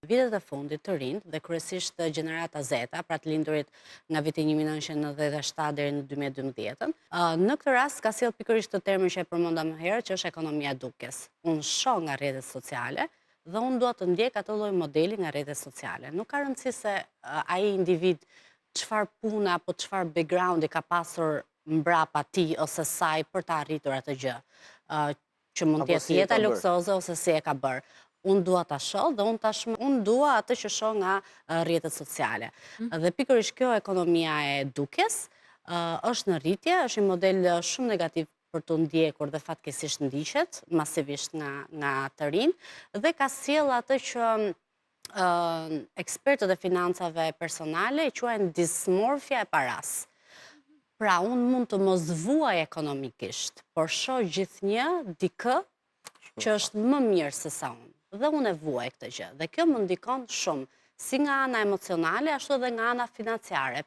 Vitet e fundit të rinj dhe kryesisht të gjenerata Z, pra të lindurit nga viti 1997 deri në 2012, në këtë rast ka sjell pikërisht të termin që e përmenda më herët, që është ekonomia e dukes. Unë shoh nga rrjetet sociale dhe unë dua të ndjek atë lloj modeli nga rrjetet sociale. Nuk ka rëndësi se ai individ çfarë pune apo çfarë backgroundi ka pasur mbrapa tij ose saj për të arritur atë gjë. Që mund të jetë jeta luksoze ose si e ka bërë. Unë dua ta shoh dhe unë dua atë që shoh nga rrjetet sociale. Dhe pikërisht kjo ekonomia e dukes është në rritje, është një model shumë negativ për të ndjekur dhe fatkeqësisht ndiqet masivisht nga të rinj dhe ka sjell atë që ekspertët e financave personale e quajnë dismorfia e paras. Pra, unë mund të mos vuaj ekonomikisht, por shoh gjithnjë dikë që është më mirë se sa unë. Dhe unë e vuaj këtë gjë. Dhe kjo më ndikon shumë, si nga ana emocionale, ashtu edhe nga ana financiare.